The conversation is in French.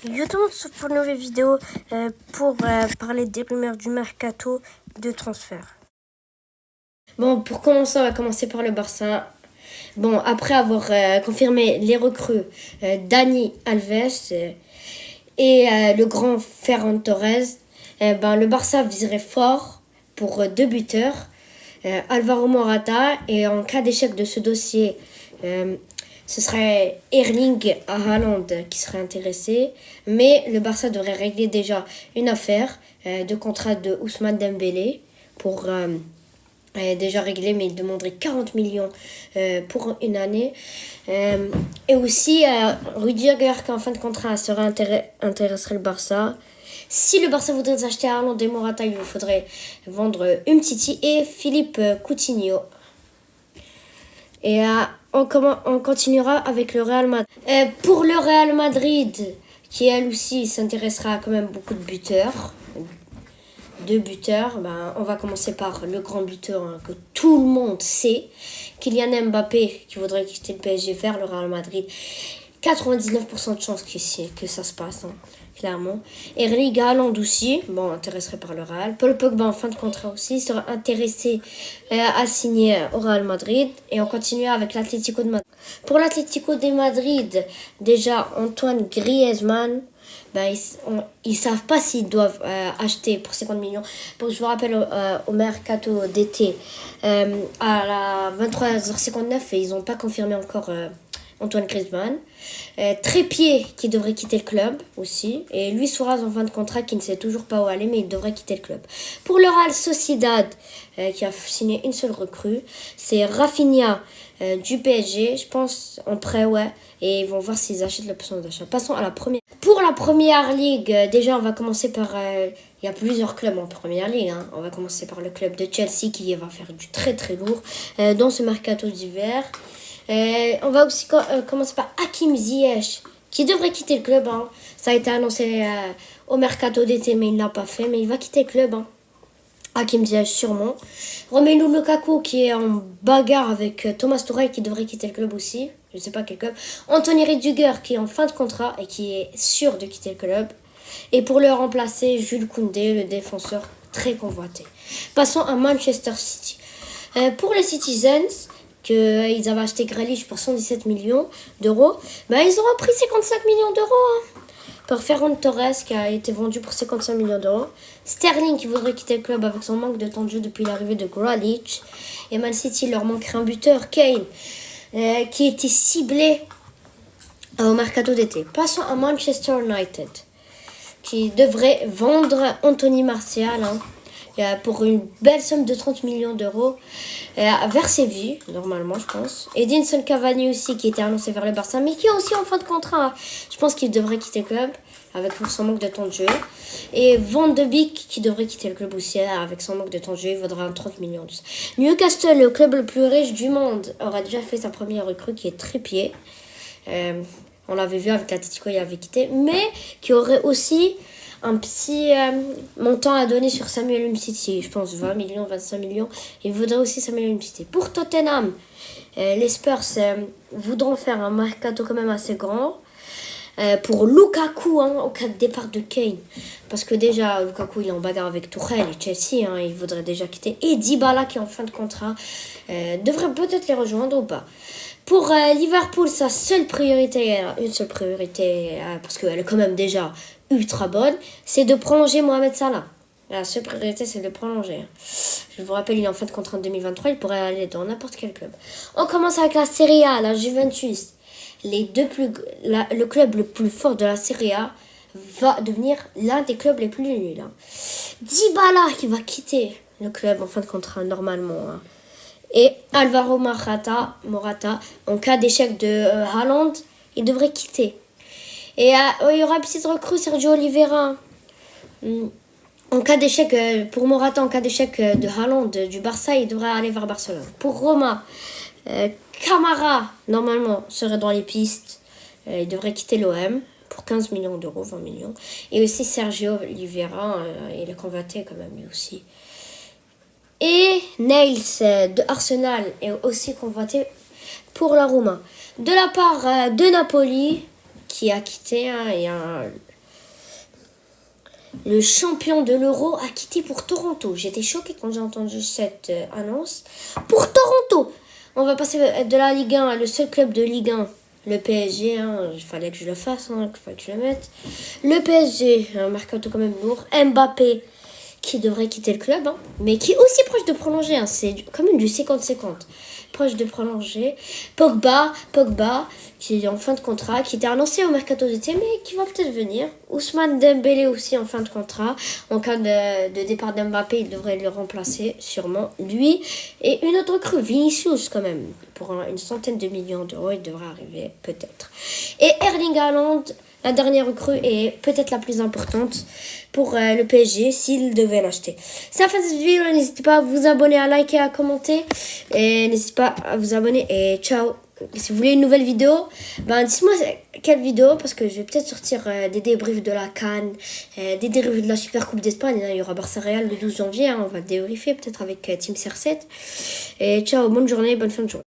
Je te montre pour une nouvelle vidéo pour parler des rumeurs du mercato de transfert. Bon, pour commencer, on va commencer par le Barça. Bon, après avoir confirmé les recrues Dani Alves et le grand Ferran Torres, le Barça viserait fort pour deux buteurs, Alvaro Morata, et en cas d'échec de ce dossier, ce serait Erling Haaland qui serait intéressé, mais le Barça devrait régler déjà une affaire de contrat de Ousmane Dembélé pour déjà réglé, mais il demanderait 40 millions pour une année. Et aussi, Rudiger, qui en fin de contrat intéresserait le Barça. Si le Barça voudrait acheter Haaland et Morata, il lui faudrait vendre Umtiti et Philippe Coutinho. Et on continuera avec le Real Madrid. Pour le Real Madrid, qui elle aussi s'intéressera à quand même beaucoup de buteurs. Deux buteurs, on va commencer par le grand buteur que tout le monde sait, Kylian Mbappé, qui voudrait quitter le PSG vers le Real Madrid. 99% de chances que ça se passe, clairement. Erling Haaland aussi, intéresserait par le Real. Paul Pogba en fin de contrat aussi, sera intéressé à signer au Real Madrid. Et on continue avec l'Atlético de Madrid. Pour l'Atlético de Madrid, déjà Antoine Griezmann, ils savent pas s'ils doivent acheter pour 50 millions. Je vous rappelle au mercato d'été à la 23h59 et ils n'ont pas confirmé encore Antoine Griezmann. Trépied qui devrait quitter le club aussi. Et Luis Suarez en fin de contrat qui ne sait toujours pas où aller, mais il devrait quitter le club. Pour le Real Sociedad qui a signé une seule recrue, c'est Rafinha du PSG, je pense en prêt, ouais. Et ils vont voir s'ils achètent l'option d'achat. Passons à la première. Pour la première ligue, déjà on va commencer par... il y a plusieurs clubs en première ligue. On va commencer par le club de Chelsea qui va faire du très très lourd dans ce mercato d'hiver. On va aussi commencer par Hakim Ziyech qui devrait quitter le club. Ça a été annoncé au mercato d'été mais il ne l'a pas fait. Mais il va quitter le club. Hakim Ziyech sûrement. Romelu Lukaku qui est en bagarre avec Thomas Tuchel qui devrait quitter le club aussi. Je ne sais pas quel club. Anthony Rudiger qui est en fin de contrat et qui est sûr de quitter le club. Et pour le remplacer, Jules Koundé, le défenseur très convoité. Passons à Manchester City. Pour les Citizens, qu'ils avaient acheté Grealish pour 117 millions d'euros, ils auront pris 55 millions d'euros par Ferran Torres qui a été vendu pour 55 millions d'euros. Sterling qui voudrait quitter le club avec son manque de temps de jeu depuis l'arrivée de Grealish. Et Man City leur manquerait un buteur, Kane, qui était ciblé au mercato d'été. Passons à Manchester United qui devrait vendre Anthony Martial pour une belle somme de 30 millions d'euros vers Séville, normalement, je pense. Edinson Cavani aussi, qui était annoncé vers le Barça, mais qui est aussi en fin de contrat. Je pense qu'il devrait quitter le club avec son manque de temps de jeu. Et Van de Beek, qui devrait quitter le club aussi avec son manque de temps de jeu, il vaudra 30 millions. Newcastle, le club le plus riche du monde, aura déjà fait sa première recrue, qui est Trépied. On l'avait vu avec l'Atlético, il avait quitté, mais qui aurait aussi un petit montant à donner sur Samuel Umtiti, je pense 20 millions, 25 millions. Il voudrait aussi Samuel Umtiti. Pour Tottenham, les Spurs voudront faire un mercato quand même assez grand. Pour Lukaku, au cas de départ de Kane. Parce que déjà, Lukaku, il est en bagarre avec Tuchel et Chelsea. Il voudrait déjà quitter. Et Dybala, qui est en fin de contrat, devrait peut-être les rejoindre ou pas. Pour Liverpool, sa seule priorité, une seule priorité, parce qu'elle est quand même déjà ultra bonne, c'est de prolonger Mohamed Salah. La seule priorité, c'est de prolonger. Je vous rappelle, il est en fin de contrat en 2023, il pourrait aller dans n'importe quel club. On commence avec la Serie A, la Juventus. Le club le plus fort de la Serie A va devenir l'un des clubs les plus nuls. Dybala qui va quitter le club en fin de contrat normalement. Et Alvaro Morata, en cas d'échec de Haaland, il devrait quitter. Et il y aura une petite recrue, Sergio Oliveira. En cas d'échec, pour Morata, en cas d'échec de Haaland, du Barça, il devrait aller vers Barcelone. Pour Roma, Camara, normalement, serait dans les pistes. Il devrait quitter l'OM pour 15 millions d'euros, 20 millions. Et aussi Sergio Oliveira, il est convoité quand même lui aussi. Et Nails de Arsenal est aussi convoité pour la Roma. De la part de Napoli, qui a quitté, il y a le champion de l'Euro a quitté pour Toronto. J'étais choquée quand j'ai entendu cette annonce. Pour Toronto, on va passer de la Ligue 1 à le seul club de Ligue 1. Le PSG, il fallait que je le fasse, il fallait que je le mette. Le PSG, un mercato quand même lourd. Mbappé, qui devrait quitter le club, mais qui est aussi proche de prolonger. C'est quand même du 50-50. Proche de prolonger. Pogba, qui est en fin de contrat, qui était annoncé au mercato d'été, mais qui va peut-être venir. Ousmane Dembélé aussi en fin de contrat. En cas de départ d'Mbappé, il devrait le remplacer, sûrement. Lui et une autre recrue, Vinicius quand même. Pour une centaine de millions d'euros, il devrait arriver, peut-être. Et Erling Haaland, la dernière recrue est peut-être la plus importante pour le PSG s'il devait l'acheter. C'est la fin de cette vidéo. N'hésitez pas à vous abonner, à liker, à commenter. Et n'hésitez pas à vous abonner. Et ciao. Si vous voulez une nouvelle vidéo, dites-moi quelle vidéo. Parce que je vais peut-être sortir des débriefs de la CAN, des débriefs de la Super Coupe d'Espagne. Il y aura Barça Real le 12 janvier. On va débriefer peut-être avec Team CR7. Et ciao, bonne journée, bonne fin de journée.